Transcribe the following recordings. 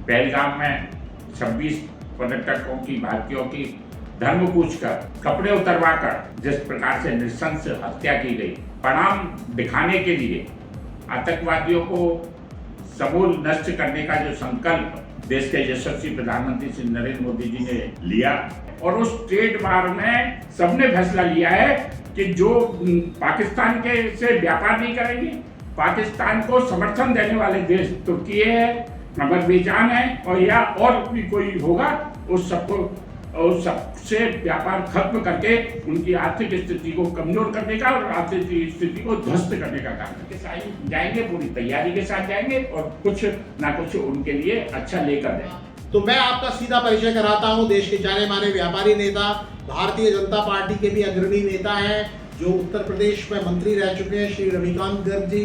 पहलगाम में 26 पर्यटकों की भारतीयों की धर्म पूछकर कपड़े उतरवाकर जिस प्रकार से नृशंस हत्या की गई, परिणाम दिखाने के लिए आतंकवादियों को समूल नष्ट करने का जो संकल्प देश के यशस्वी प्रधानमंत्री श्री नरेंद्र मोदी जी ने लिया, और उस ट्रेड वार में सबने फैसला लिया है कि जो पाकिस्तान के से व्यापार नहीं करेंगे, पाकिस्तान को समर्थन देने वाले देश तुर्की है, अजरबैजान है, और या और भी कोई होगा, उस सबसे व्यापार खत्म करके उनकी आर्थिक स्थिति को कमजोर करने का और आर्थिक स्थिति को ध्वस्त करने का काम के साथ जाएंगे, पूरी तैयारी के साथ जाएंगे और कुछ ना कुछ उनके लिए अच्छा लेकर देंगे। तो मैं आपका सीधा परिचय कराता हूं। देश के जाने माने व्यापारी नेता, भारतीय जनता पार्टी के भी अग्रणी नेता हैं, जो उत्तर प्रदेश में मंत्री रह चुके हैं, श्री रविकांत गर्ग जी।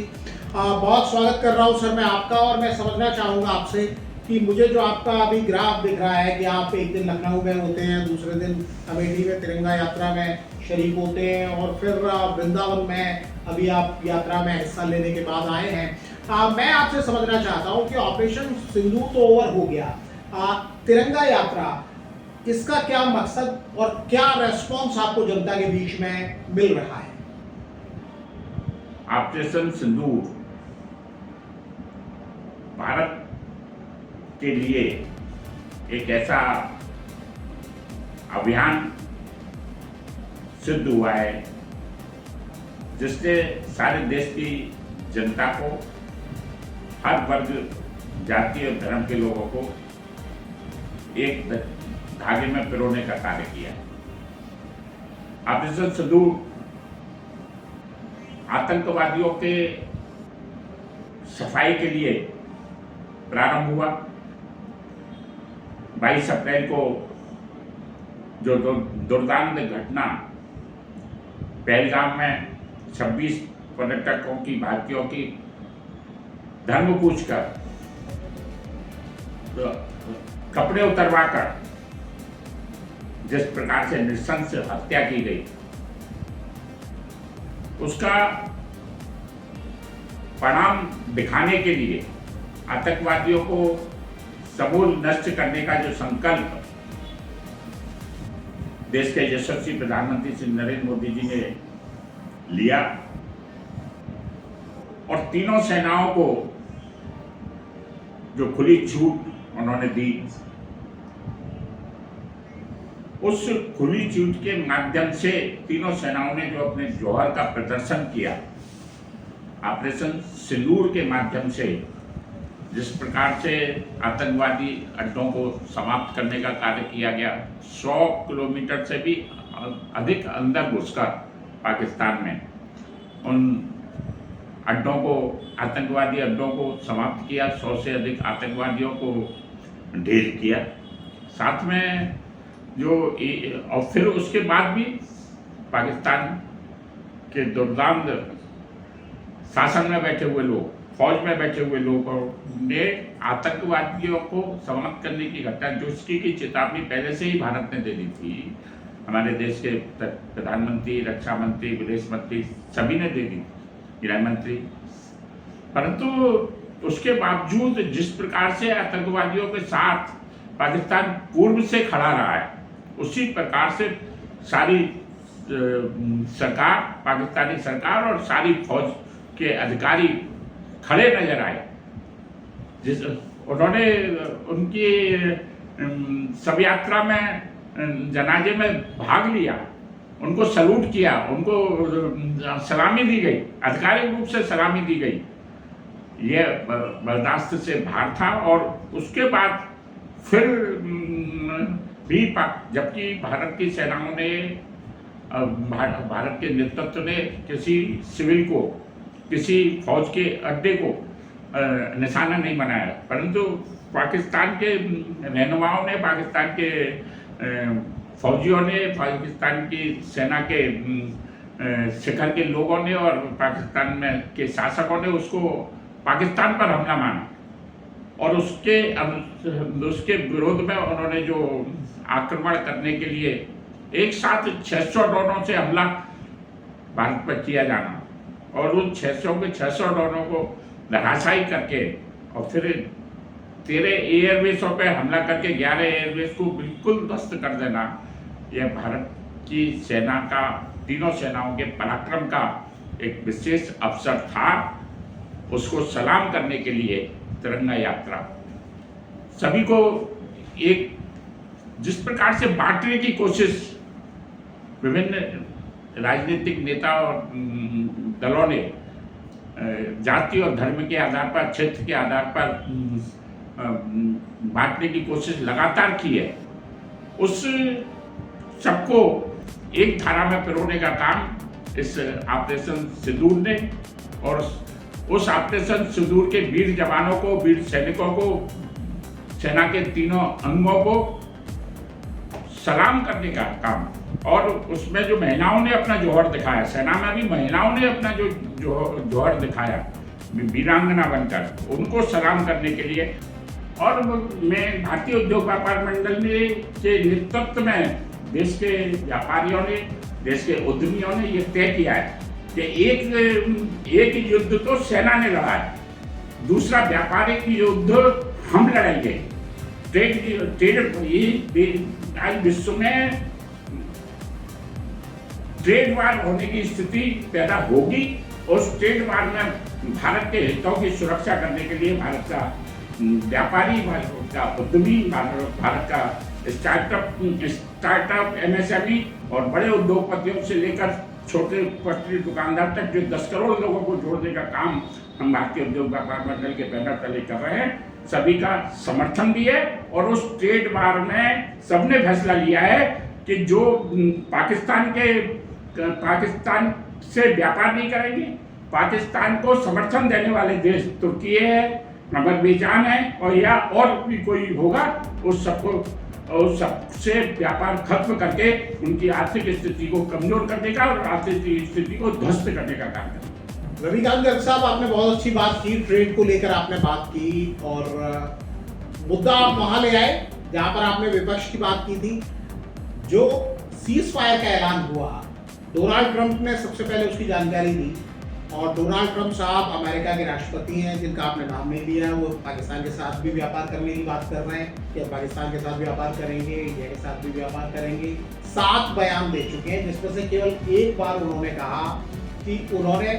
बहुत स्वागत कर रहा हूं सर मैं आपका। और मैं समझना चाहूँगा आपसे कि मुझे जो आपका अभी ग्राफ दिख रहा है कि आप एक दिन लखनऊ में होते हैं, दूसरे दिन अमेठी में तिरंगा यात्रा में शरीक होते हैं, और फिर वृंदावन में अभी आप यात्रा में हिस्सा लेने के बाद आए हैं। मैं आपसे समझना चाहता हूं कि ऑपरेशन सिंदूर तो ओवर हो गया, तिरंगा यात्रा, इसका क्या मकसद और क्या रेस्पॉन्स आपको जनता के बीच में मिल रहा है? ऑपरेशन सिंदूर भारत के लिए एक ऐसा अभियान सिद्ध हुआ है जिसने सारे देश की जनता को, हर वर्ग, जाति और धर्म के लोगों को एक धागे में पिरोने का कार्य किया है। ऑपरेशन सिंदूर आतंकवादियों के सफाई के लिए प्रारंभ हुआ। 22 अप्रैल को जो दुर्दांत घटना पहलगाम में 26 पर्यटकों की, भारतीयों की धर्म पूछकर कपड़े उतरवाकर जिस प्रकार से नृशंस हत्या की गई, उसका परिणाम दिखाने के लिए आतंकवादियों को समूल नष्ट करने का जो संकल्प देश के यशस्वी प्रधानमंत्री श्री नरेंद्र मोदी जी ने लिया, और तीनों सेनाओं को जो खुली छूट उन्होंने दी, उस खुली छूट के माध्यम से तीनों सेनाओं ने जो अपने जौहर का प्रदर्शन किया, ऑपरेशन सिंदूर के माध्यम से जिस प्रकार से आतंकवादी अड्डों को समाप्त करने का कार्य किया गया, 100 किलोमीटर से भी अधिक अंदर घुसकर पाकिस्तान में उन अड्डों को, आतंकवादी अड्डों को समाप्त किया, 100 से अधिक आतंकवादियों को ढेर किया। साथ में और फिर उसके बाद भी पाकिस्तान के दुर्दांत शासन में बैठे हुए लोग, फौज में बैठे हुए लोगों ने आतंकवादियों को समाप्त करने की घटना, जो उसकी की चेतावनी पहले से ही भारत ने दे दी थी, हमारे देश के प्रधानमंत्री, रक्षा मंत्री, विदेश मंत्री सभी ने दे दी, गृह मंत्री, परंतु उसके बावजूद जिस प्रकार से आतंकवादियों के साथ पाकिस्तान पूर्व से खड़ा रहा है, उसी प्रकार से सारी सरकार, पाकिस्तानी सरकार और सारी फौज के अधिकारी खड़े नजर आए। उन्होंने उनकी शव यात्रा में, जनाजे में भाग लिया, उनको सलूट किया, उनको सलामी दी गई, आधिकारिक रूप से सलामी दी गई। यह बर्दाश्त से बाहर था। और उसके बाद फिर भी जबकि भारत की सेनाओं ने, भारत के नेतृत्व ने किसी सिविल को, किसी फौज के अड्डे को निशाना नहीं बनाया, परंतु पाकिस्तान के रहनुमाओं ने, पाकिस्तान के फौजियों ने, पाकिस्तान की सेना के शिखर के लोगों ने और पाकिस्तान में के शासकों ने उसको पाकिस्तान पर हमला माना, और उसके विरोध में उन्होंने जो आक्रमण करने के लिए एक साथ 600 ड्रोनों से हमला भारत पर किया जाना, और उन 600 के 600 ड्रोनों को धराशायी करके और फिर 13 एयरबेसों पे हमला करके 11 एयरबेस को बिल्कुल ध्वस्त कर देना, यह भारत की सेना का, तीनों सेनाओं के पराक्रम का एक विशेष अवसर था। उसको सलाम करने के लिए तिरंगा यात्रा सभी को एक जिस प्रकार से बांटने की कोशिश विभिन्न राजनीतिक नेता और दलों ने जाति और धर्म के आधार पर, क्षेत्र के आधार पर बांटने की कोशिश लगातार की है, उस सबको एक धारा में पिरोने का काम इस ऑपरेशन सिंदूर ने, और उस ऑपरेशन सिंदूर के वीर जवानों को, वीर सैनिकों को, सेना के तीनों अंगों को सलाम करने का काम, और उसमें जो महिलाओं ने अपना जौहर दिखाया, सेना में भी महिलाओं ने अपना जो जौहर दिखाया वीरांगना बनकर, उनको सलाम करने के लिए। और मैं भारतीय उद्योग व्यापार मंडल के नेतृत्व में देश के व्यापारियों ने, देश के उद्यमियों ने ये तय किया है कि एक युद्ध तो सेना ने लड़ा है, दूसरा व्यापारिक युद्ध हम लड़ेंगे। आज विश्व में ट्रेड वार होने की स्थिति पैदा होगी, उस ट्रेड वार में भारत के हितों की सुरक्षा करने के लिए भारत का व्यापारी, भारत का उद्यमी, भारत का स्टार्टअप एमएसएमई और बड़े उद्योगपतियों से लेकर छोटे पटरी दुकानदार तक जो 10 करोड़ लोगों को जोड़ने का काम हम भारतीय उद्योग व्यापार मंडल के बैनर तले कर रहे हैं, सभी का समर्थन भी है। और उस ट्रेड वार में सबने फैसला लिया है कि जो पाकिस्तान से व्यापार नहीं करेंगे, पाकिस्तान को समर्थन देने वाले देश तुर्की है, अजरबैजान है, और या और भी कोई होगा, उस सबसे व्यापार खत्म करके उनकी आर्थिक स्थिति को कमजोर करने का और आर्थिक स्थिति को ध्वस्त करने का काम करें। रविकांत गर्ग साहब, आपने बहुत अच्छी बात की, ट्रेड को लेकर आपने बात की, और मुद्दा आप वहां ले आए जहां पर आपने विपक्ष की बात की थी। जो सीज फायर का ऐलान हुआ, डोनाल्ड ट्रंप ने सबसे पहले उसकी जानकारी दी, और डोनाल्ड ट्रंप साहब अमेरिका के राष्ट्रपति हैं जिनका आपने नाम नहीं लिया, वो पाकिस्तान के साथ भी व्यापार करने की बात कर रहे हैं कि पाकिस्तान के साथ व्यापार करेंगे, इंडिया के साथ भी व्यापार करेंगे। 7 बयान दे चुके हैं, जिसमें से केवल एक बार उन्होंने कहा कि उन्होंने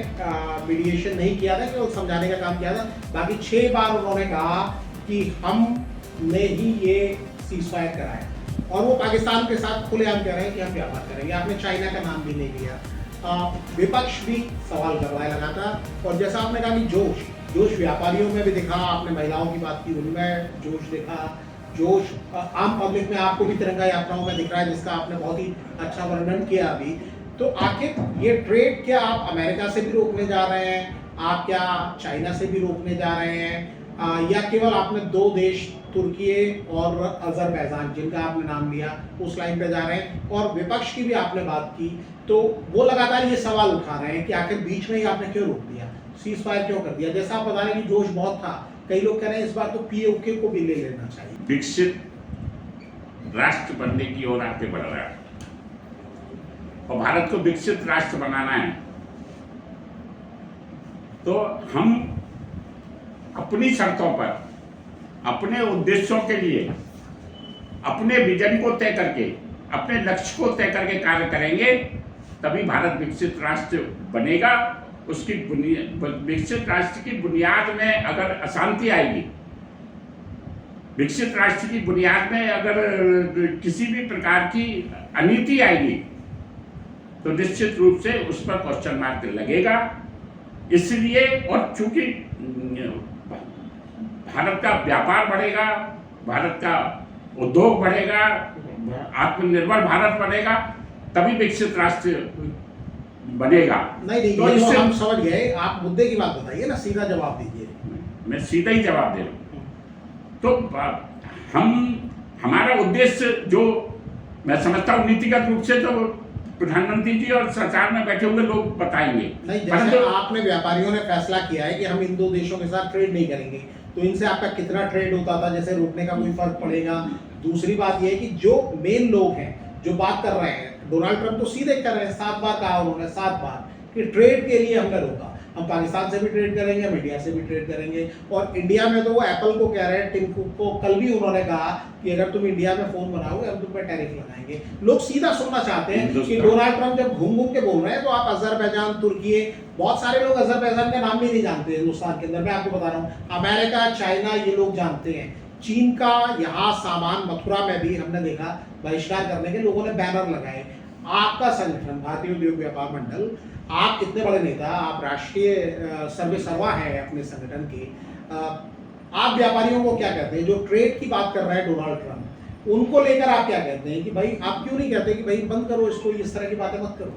मीडिएशन नहीं किया था, केवल समझाने का काम किया था। बाकी 6 बार उन्होंने कहा कि हमने ही ये सीज फायर कराया, और वो पाकिस्तान के साथ खुलेआम कह रहे हैं कि हम व्यापार करेंगे। आपने चाइना का नाम भी नहीं लिया। विपक्ष भी सवाल कर रहा है लगातार, और जैसा आपने कहा कि जोश व्यापारियों में भी दिखा, आपने महिलाओं की बात की, उनमें जोश दिखा, जोश आम पब्लिक में आपको भी तिरंगा यात्राओं में दिख रहा है, जिसका आपने बहुत ही अच्छा वर्णन किया अभी। तो आखिर ये ट्रेड क्या आप अमेरिका से भी रोकने जा रहे हैं, आप क्या चाइना से भी रोकने जा रहे हैं, या केवल आपने 2 देश तुर्की और अजरबैजान जिनका आपने नाम लिया उस लाइन पे जा रहे हैं? और विपक्ष की भी आपने बात की, तो वो लगातार ये सवाल उठा रहे हैं कि आखिर बीच में ही आपने क्यों रोक दिया, सीज फायर क्यों कर दिया? जैसा आप बता रहे हैं कि जोश बहुत था, कई लोग कह रहे हैं इस बार तो पीओके को भी ले लेना चाहिए। विकसित राष्ट्र बनने की ओर आगे बढ़ रहा है, और भारत को विकसित राष्ट्र बनाना है, तो हम अपनी शर्तों पर, अपने उद्देश्यों के लिए, अपने विजन को तय करके, अपने लक्ष्य को तय करके कार्य करेंगे, तभी भारत विकसित राष्ट्र बनेगा। उसकी विकसित राष्ट्र की बुनियाद में अगर अशांति आएगी, विकसित राष्ट्र की बुनियाद में अगर किसी भी प्रकार की अनीति आएगी, तो निश्चित रूप से उस पर क्वेश्चन मार्क लगेगा। इसलिए, और चूंकि भारत का व्यापार बढ़ेगा, भारत का उद्योग बढ़ेगा, आत्मनिर्भर भारत बनेगा, तभी विकसित राष्ट्र बनेगा। नहीं, तो ये तो हम समझ गए, आप मुद्दे की बात बताइए ना, सीधा जवाब दीजिए। मैं सीधा ही जवाब दे रहा हूँ। तो हमारा उद्देश्य, जो मैं समझता हूँ नीतिगत रूप से, तो प्रधानमंत्री जी और सरकार में बैठे हुए लोग बताएंगे। नहीं, जैसे आपने व्यापारियों ने फैसला किया है कि हम इन 2 देशों के साथ ट्रेड नहीं करेंगे, तो इनसे आपका कितना ट्रेड होता था, जैसे रोकने का कोई फर्क पड़ेगा? दूसरी बात यह है कि जो मेन लोग हैं जो बात कर रहे हैं, डोनाल्ड ट्रंप तो सीधे कर रहे हैं, 7 बार कहा उन्होंने, 7 बार कि ट्रेड के लिए हमने रोका। हम पाकिस्तान से भी ट्रेड करेंगे, हम इंडिया से भी ट्रेड करेंगे। और इंडिया में तो वो एप्पल को कह रहे हैं, टिम कुक को कल भी उन्होंने कहा कि अगर तुम इंडिया में फ़ोन बनाओगे हम तुम पे टैरिफ लगाएंगे। लोग सीधा सुनना चाहते हैं कि डोनाल्ड ट्रंप जब घूम घूम के बोल रहे हैं तो आप अजरबैजान, तुर्की, बहुत सारे लोग अजरबैजान का नाम भी नहीं जानते हिंदुस्तान के अंदर। मैं आपको बता रहा हूँ, अमेरिका, चाइना, ये लोग जानते हैं। चीन का यहाँ सामान मथुरा में भी हमने देखा बहिष्कार करने के लोगों ने बैनर लगाए। आपका संगठन भारतीय उद्योग व्यापार मंडल, आप इतने बड़े नेता, आप राष्ट्रीय सर्वेसर्वा हैं अपने संगठन के, आप व्यापारियों को क्या कहते हैं जो ट्रेड की बात कर रहे हैं डोनाल्ड ट्रंप, उनको लेकर आप क्या कहते हैं कि भाई आप क्यों नहीं कहते कि भाई बंद करो इसको, इस तरह की बातें मत करो?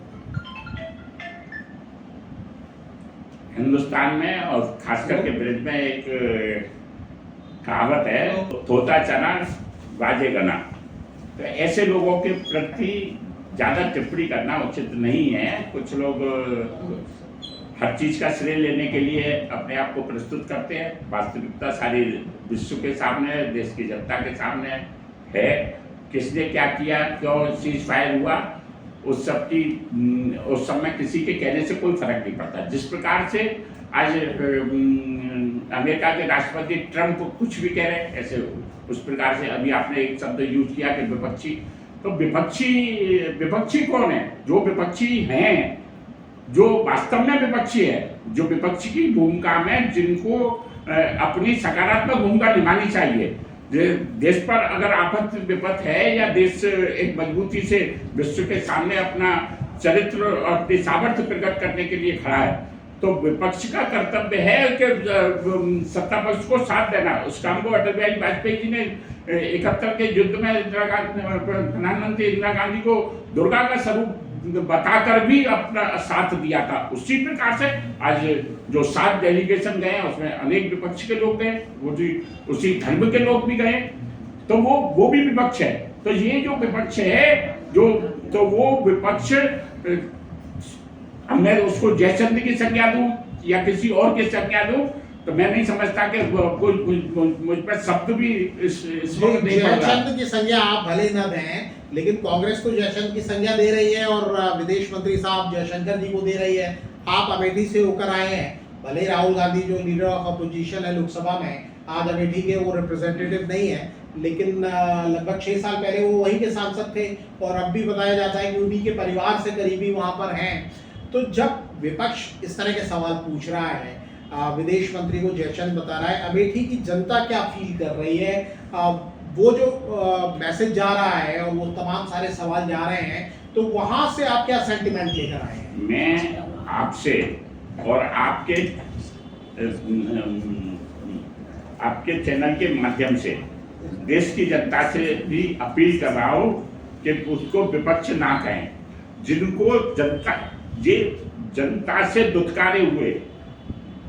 हिंदुस्तान में और खास करके ब्रिज में एक कहावत है, तोता चना बाजे गना। तो ऐसे लोगों के प्रति ज़्यादा टिप्पणी करना उचित नहीं है। कुछ लोग हर चीज़ का श्रेय लेने के लिए अपने आप को प्रस्तुत करते हैं। वास्तविकता सारी विश्व के सामने है, देश की जनता के सामने है। किसने क्या किया, क्यों सीज फायर हुआ, उस समय किसी के कहने से कोई फर्क नहीं पड़ता। जिस प्रकार से आज अमेरिका के राष्ट्रपति ट्रंप कुछ भी कह रहे हैं, ऐसे उस प्रकार से अभी आपने एक शब्द यूज किया कि विपक्षी। तो विपक्षी कौन है? जो विपक्षी हैं, जो वास्तव में विपक्षी है, जो विपक्षी की भूमिका में, जिनको अपनी सकारात्मक भूमिका निभानी चाहिए। देश पर अगर आफत विपत है या देश एक मजबूती से विश्व के सामने अपना चरित्र और अपनी सामर्थ्य प्रकट करने के लिए खड़ा है, तो विपक्ष का कर्तव्य है कि सत्ता पक्ष को साथ देना। उस काम को अटल बिहारी वाजपेयी जी ने 71 के युद्ध में प्रधानमंत्री इंदिरा गांधी को दुर्गा का स्वरूप बताकर भी अपना साथ दिया था। उसी प्रकार से आज जो 7 डेलीगेशन गए उसमें अनेक विपक्ष के लोग गए, उसी धर्म के लोग भी गए, तो वो भी विपक्ष है। तो ये जो विपक्ष है, तो वो विपक्ष, मैं उसको जयचंद की संज्ञा दूं या किसी और की संज्ञा दूं, तो मैं नहीं समझता कि मुझ पर शब्द भी इस वक्त नहीं पड़ रहा। जयचंद की संज्ञा आप भले न दें, लेकिन कांग्रेस को जयचंद की संज्ञा दे रही है और विदेश मंत्री साहब जयशंकर जी को दे रही है। आप अमेठी से होकर आए हैं, भले राहुल गांधी जो लीडर ऑफ अपोजिशन है लोकसभा में, आज अमेठी के वो रिप्रेजेंटेटिव नहीं है, लेकिन लगभग 6 साल पहले वो वहीं के सांसद थे और अब भी बताया जाता है कि उन्हीं के परिवार से करीबी वहाँ पर हैं। तो जब विपक्ष इस तरह के सवाल पूछ रहा है, विदेश मंत्री को जयचंद बता रहा है, अमेठी की जनता क्या फील कर रही है, वो जो मैसेज जा रहा है और वो तमाम सारे सवाल जा रहे हैं, तो वहां से आप क्या सेंटिमेंट लेकर आए हैं? मैं आपसे और आपके चैनल के माध्यम से देश की जनता से भी अपील कर रहा हूँ कि उसको विपक्ष ना कहें। जिनको जनता से दुत्कारे हुए,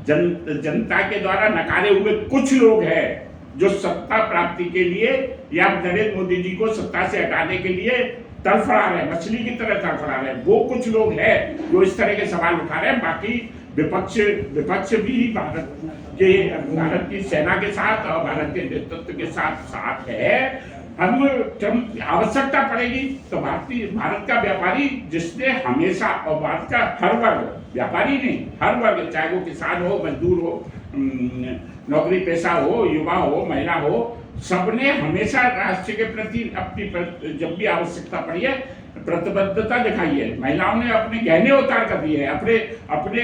जनता के द्वारा नकारे हुए कुछ लोग हैं जो सत्ता प्राप्ति के लिए या नरेंद्र मोदी जी को सत्ता से हटाने के लिए तड़फड़ा रहे हैं, मछली की तरह तड़फड़ा रहे हैं, वो कुछ लोग हैं जो इस तरह के सवाल उठा रहे हैं। बाकी विपक्ष भी भारत की सेना के साथ और भारत के नेतृत्व के साथ है। हम जब आवश्यकता पड़ेगी तो भारत का व्यापारी, जिसने हमेशा, और भारत का हर वर्ग, व्यापारी नहीं, हर वर्ग, चाहे वो किसान हो, मजदूर हो, नौकरी पेशा हो, युवा हो, महिला हो, सबने हमेशा राष्ट्र के प्रति अपनी जब भी आवश्यकता पड़ी है प्रतिबद्धता दिखाई है। महिलाओं ने अपने गहने उतार कर दिए हैं, अपने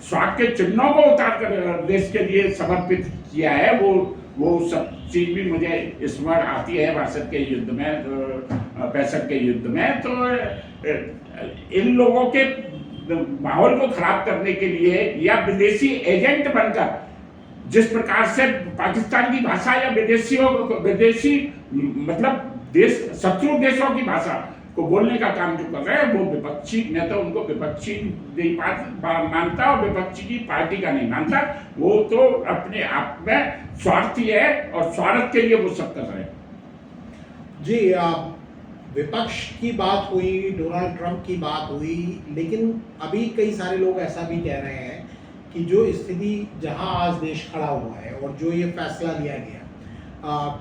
स्वाग के चिन्हों को उतार कर देश के लिए समर्पित किया है। वो सब चीज भी मुझे स्मरण आती है 62 के युद्ध में, 65 के युद्ध में। तो इन लोगों के माहौल को खराब करने के लिए या विदेशी एजेंट बनकर जिस प्रकार से पाकिस्तान की भाषा या विदेशी मतलब शत्रु देशों की भाषा को बोलने का काम जो कर रहे हैं, वो विपक्षी, मैं तो उनको विपक्षी नहीं मानता और विपक्षी की पार्टी का नहीं मानता। वो तो अपने आप में स्वार्थी है और स्वार्थ के लिए वो सब कर रहे हैं। जी, विपक्ष की बात हुई, डोनाल्ड ट्रंप की बात हुई, लेकिन अभी कई सारे लोग ऐसा भी कह रहे हैं कि जो स्थिति जहां आज देश खड़ा हुआ है और जो ये फैसला लिया गया,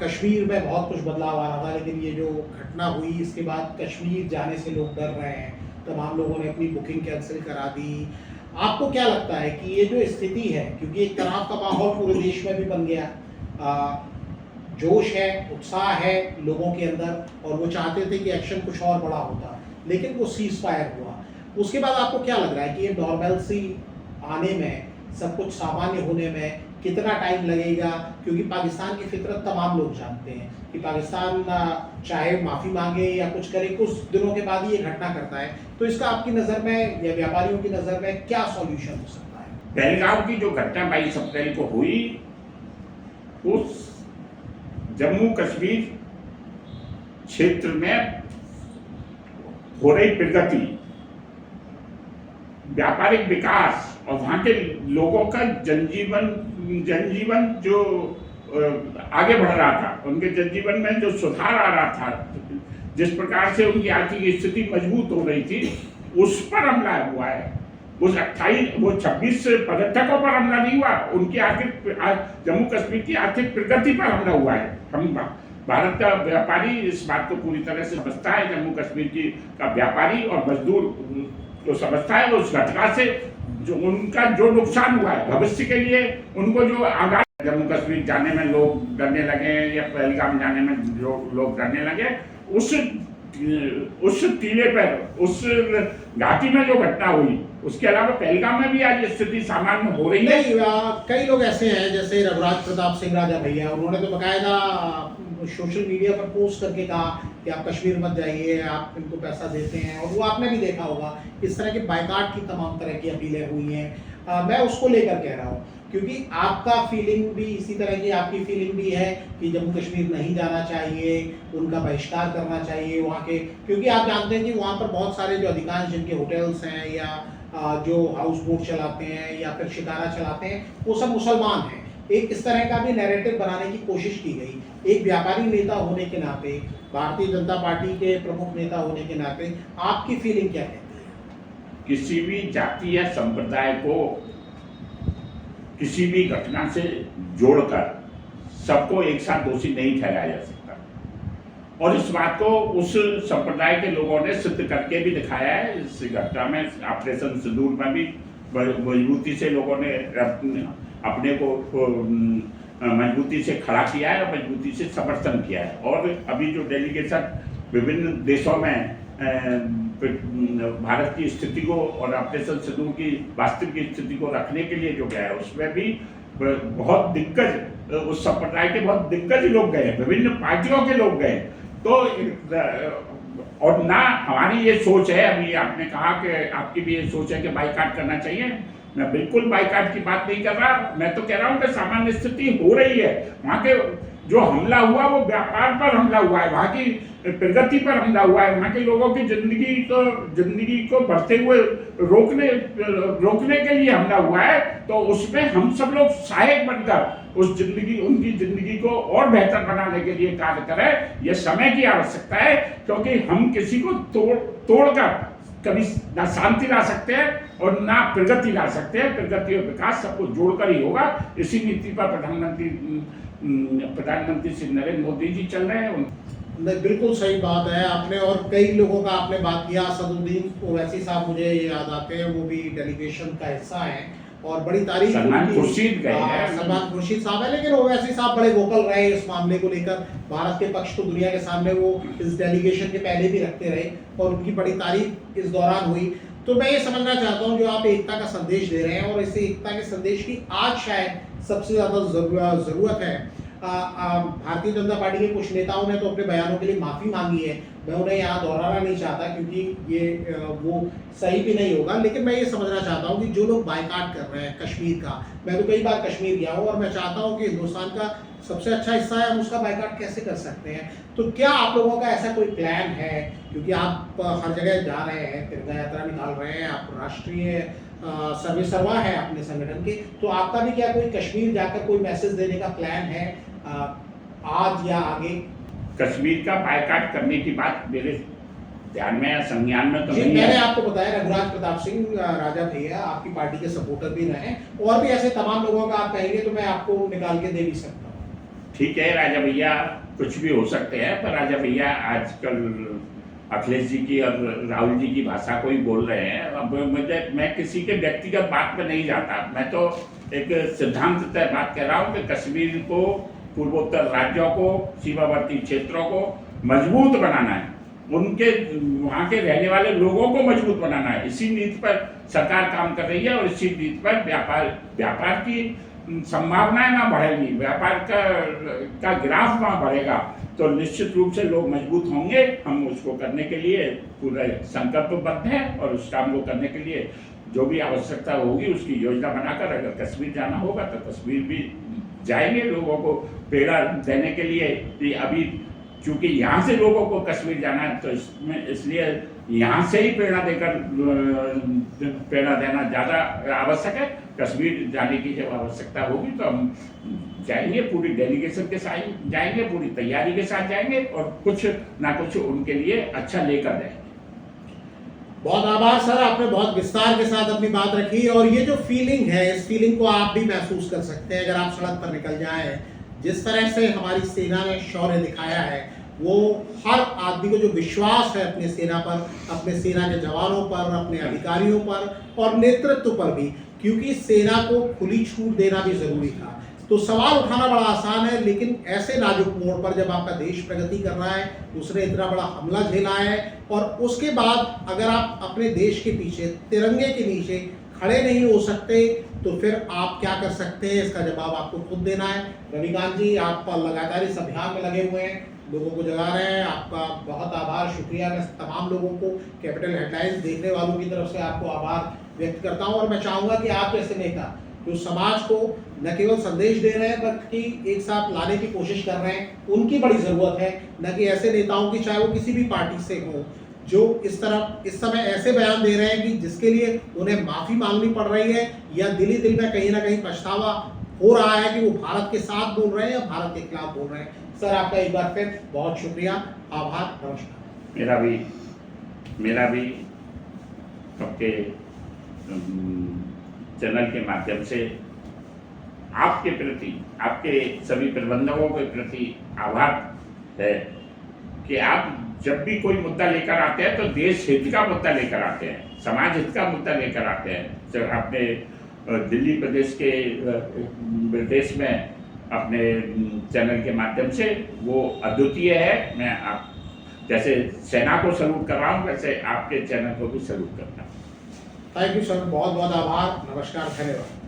कश्मीर में बहुत कुछ बदलाव आ रहा था, लेकिन ये जो घटना हुई इसके बाद कश्मीर जाने से लोग डर रहे हैं, तमाम लोगों ने अपनी बुकिंग कैंसिल करा दी। आपको क्या लगता है कि ये जो स्थिति है, क्योंकि एक तनाव का माहौल पूरे देश में भी बन गया, जोश है, उत्साह है लोगों के अंदर और वो चाहते थे कि एक्शन कुछ और बड़ा होता, लेकिन वो सीज फायर हुआ। उसके बाद आपको क्या लग रहा है कि ये नॉर्मलसी आने में, सब कुछ सामान्य होने में कितना टाइम लगेगा? क्योंकि पाकिस्तान की फितरत तमाम लोग जानते हैं कि पाकिस्तान चाहे माफ़ी मांगे या कुछ करे, कुछ दिनों के बाद ही ये घटना करता है। तो इसका आपकी नज़र में या व्यापारियों की नज़र में क्या सॉल्यूशन हो सकता है? पहलगाम की जो घटना 22 अप्रैल को हुई, उस जम्मू कश्मीर क्षेत्र में हो रही प्रगति, व्यापारिक विकास और वहां के लोगों का जनजीवन जो आगे बढ़ रहा था, उनके जनजीवन में जो सुधार आ रहा था, जिस प्रकार से उनकी आर्थिक स्थिति मजबूत हो रही थी, उस पर हमला हुआ है। उस 26 पर्यटकों पर हमला नहीं हुआ, उनकी आर्थिक, जम्मू कश्मीर की आर्थिक प्रगति पर हमला हुआ है। हम भारत का व्यापारी इस बात को पूरी तरह से समझता है, जम्मू कश्मीर की का व्यापारी और मजदूर जो समझता है, उस घटना से जो उनका जो नुकसान हुआ है भविष्य के लिए, उनको जो आगाह, जम्मू कश्मीर जाने में लोग डरने लगे या पहलगाम जाने में जो लोग डरने लगे, उस टीले पर, उस घाटी में जो घटना हुई, उसके अलावा पहलगाम में भी आज स्थिति सामान्य हो रही है। कई लोग ऐसे हैं जैसे रघुराज प्रताप सिंह राजा भैया, उन्होंने तो बकायदा सोशल मीडिया पर पोस्ट करके कहा कि आप कश्मीर मत जाइए, आप इनको पैसा देते हैं, और वो आपने भी देखा होगा इस तरह के बायकाट की तमाम तरह की अपीलें हुई हैं। मैं उसको लेकर कह रहा हूँ क्योंकि आपका फीलिंग भी इसी तरह की, आपकी फीलिंग भी है कि जम्मू कश्मीर नहीं जाना चाहिए, उनका बहिष्कार करना चाहिए वहाँ के, क्योंकि आप जानते हैं कि वहाँ पर बहुत सारे जो अधिकांश जिनके होटल्स हैं या जो हाउस बोट चलाते हैं या फिर शिकारा चलाते हैं, वो सब मुसलमान हैं। एक इस तरह का भी नैरेटिव बनाने की कोशिश की गई। एक व्यापारी नेता होने के नाते, भारतीय जनता पार्टी के प्रमुख नेता होने के नाते आपकी फीलिंग क्या कहती है? किसी भी जाति या संप्रदाय को किसी भी घटना से जोड़कर सबको एक साथ दोषी नहीं ठहराया जा सकता, और इस बात को उस संप्रदाय के लोगों ने सिद्ध करके भी दिखाया है। इस घटना में ऑपरेशन सिंदूर में भी मजबूती से लोगों ने अपने को मजबूती से खड़ा किया है और मजबूती से समर्थन किया है। और अभी जो डेलीगेशन विभिन्न देशों में भारत की स्थिति को और ऑपरेशन सिंदूर की वास्तविक स्थिति को रखने के लिए जो गया है, उसमें भी बहुत दिग्गज, उस संप्रदाय के बहुत दिग्गज लोग गए, विभिन्न पार्टियों के लोग गए। तो और ना हमारी ये सोच है, अभी आपने कहा कि आपकी भी ये सोच है कि बाइकाट करना चाहिए, मैं बिल्कुल बाइकाट की बात नहीं कर रहा। मैं तो कह रहा हूँ कि सामान्य स्थिति हो रही है। वहाँ के जो हमला हुआ वो व्यापार पर हमला हुआ है, वहाँ की प्रगति पर हमला हुआ है, वहाँ के लोगों की जिंदगी को बढ़ते हुए रोकने के लिए हमला हुआ है। तो उसमें हम सब लोग सहायक बनकर उनकी जिंदगी को और बेहतर बनाने के लिए कार्य करें। यह समय की आवश्यकता है, क्योंकि हम किसी को तोड़कर कभी ना शांति ला सकते हैं और ना प्रगति ला सकते हैं। प्रगति और विकास सबको जोड़कर ही होगा। इसी नीति पर प्रधानमंत्री श्री नरेंद्र मोदी जी चल रहे हैं। बिल्कुल सही बात है आपने, और कई लोगों का आपने बात किया। सदुद्दीन ओवैसी साहब मुझे याद आते हैं, वो भी डेलीगेशन का हिस्सा हैं और बड़ी तारीफ। सलमान खुर्शीद गए हैं, सलमान खुर्शीद साहब है, लेकिन ओवैसी साहब बड़े वोकल रहे इस मामले को लेकर। भारत के पक्ष को दुनिया के सामने वो इस डेलीगेशन के पहले भी रखते रहे और उनकी बड़ी तारीफ इस दौरान हुई। तो मैं ये समझना चाहता हूँ, जो आप एकता का संदेश दे रहे हैं और इस एकता के संदेश की आज शायद सबसे ज़्यादा ज़रूरत है। भारतीय जनता पार्टी के कुछ नेताओं ने तो अपने बयानों के लिए माफ़ी मांगी है, मैं उन्हें यहाँ दोहराना नहीं चाहता क्योंकि ये वो सही भी नहीं होगा। लेकिन मैं ये समझना चाहता हूँ कि जो लोग बायकाट कर रहे हैं कश्मीर का, मैं तो कई बार कश्मीर गया हूँ और मैं चाहता हूँ कि हिंदुस्तान का सबसे अच्छा हिस्सा है, हम उसका बायकाट कैसे कर सकते हैं। तो क्या आप लोगों का ऐसा कोई प्लान है, क्योंकि आप हर जगह जा रहे हैं, तिरंगा यात्रा निकाल रहे हैं, आप राष्ट्रीय सर्वेसर्वा है अपने संगठन के, तो आपका भी क्या कोई कश्मीर जाकर कोई मैसेज देने का प्लान है आज या आगे? कश्मीर का बायकाट करने की बात मेरे ध्यान में या संज्ञान में तो नहीं है। मैंने आपको बताया रघुराज प्रताप सिंह राजा भैया आपकी पार्टी के सपोर्टर भी रहे, और भी ऐसे तमाम लोगों का आप कहेंगे तो मैं आपको निकाल के दे भी सकता हूँ। ठीक है, राजा भैया कुछ भी हो सकते हैं, पर राजा भैया आजकल अखिलेश जी की और राहुल जी की भाषा को ही बोल रहे हैं। अब मैं किसी के व्यक्तिगत बात पे नहीं जाता, मैं तो एक सिद्धांत तय बात कह रहा हूँ कि कश्मीर को, पूर्वोत्तर राज्यों को, सीमावर्ती क्षेत्रों को मजबूत बनाना है, उनके वहाँ के रहने वाले लोगों को मजबूत बनाना है। इसी नीति पर सरकार काम कर रही है और इसी नीति पर व्यापार की संभावनाएं ना बढ़ेगी, व्यापार का ग्राफ वहाँ बढ़ेगा, तो निश्चित रूप से लोग मजबूत होंगे। हम उसको करने के लिए पूरे संकल्पबद्ध हैं और उस काम को करने के लिए जो भी आवश्यकता होगी उसकी योजना बनाकर अगर कश्मीर जाना होगा तो कश्मीर भी जाएंगे लोगों को प्रेरणा देने के लिए। कि अभी चूंकि यहाँ से लोगों को कश्मीर जाना है तो इसलिए यहाँ से ही प्रेरणा देना ज़्यादा आवश्यक है। कश्मीर जाने की जब आवश्यकता होगी तो हम जाएंगे, पूरी डेलीगेशन के साथ जाएंगे, पूरी तैयारी के साथ जाएंगे और कुछ ना कुछ उनके लिए अच्छा लेकर जाएंगे। बहुत आभार सर, आपने बहुत विस्तार के साथ अपनी बात रखी और ये जो फीलिंग है, इस फीलिंग को आप भी महसूस कर सकते हैं अगर आप सड़क पर निकल जाएं। जिस तरह से हमारी सेना ने शौर्य दिखाया है, वो हर आदमी को जो विश्वास है अपनी सेना पर, अपने सेना के जवानों पर, अपने अधिकारियों पर और नेतृत्व पर भी, क्योंकि सेना को खुली छूट देना भी जरूरी था। तो सवाल उठाना बड़ा आसान है, लेकिन ऐसे नाजुक मोड़ पर जब आपका देश प्रगति कर रहा है, उसने इतना बड़ा हमला झेला है और उसके बाद अगर आप अपने देश के पीछे, तिरंगे के नीचे खड़े नहीं हो सकते तो फिर आप क्या कर सकते हैं, इसका जवाब आपको खुद देना है। रविकांत जी, आप लगातार इस अभियान में लगे हुए हैं, लोगों को जगा रहे हैं, आपका बहुत आभार, शुक्रिया। मैं तमाम लोगों को, कैपिटल हेडलाइंस देखने वालों की तरफ से आपको आभार व्यक्त करता हूं और मैं चाहूँगा कि आप जैसे नेता जो समाज को न केवल संदेश दे रहे हैं बल्कि एक साथ लाने की कोशिश कर रहे हैं, उनकी बड़ी ज़रूरत है, न कि ऐसे नेताओं की, चाहे वो किसी भी पार्टी से हो, जो इस समय ऐसे बयान दे रहे हैं कि जिसके लिए उन्हें माफ़ी मांगनी पड़ रही है या दिल में कहीं ना कहीं पछतावा हो रहा है कि वो भारत के साथ बोल रहे हैं या भारत के खिलाफ बोल रहे हैं। सर, आपका एक बार फिर बहुत शुक्रिया, आभार, नमस्कार। मेरा भी आपके चैनल के माध्यम से आपके प्रति, आपके सभी प्रबंधकों के प्रति आभार है कि आप जब भी कोई मुद्दा लेकर आते हैं तो देश हित का मुद्दा लेकर आते हैं, समाज हित का मुद्दा लेकर आते हैं। जब आपने दिल्ली प्रदेश में अपने चैनल के माध्यम से, वो अद्वितीय है। मैं आप जैसे सेना को सलूट कर रहा हूँ वैसे आपके चैनल को भी सलूट करता हूँ। थैंक यू सर, बहुत बहुत आभार, नमस्कार, धन्यवाद।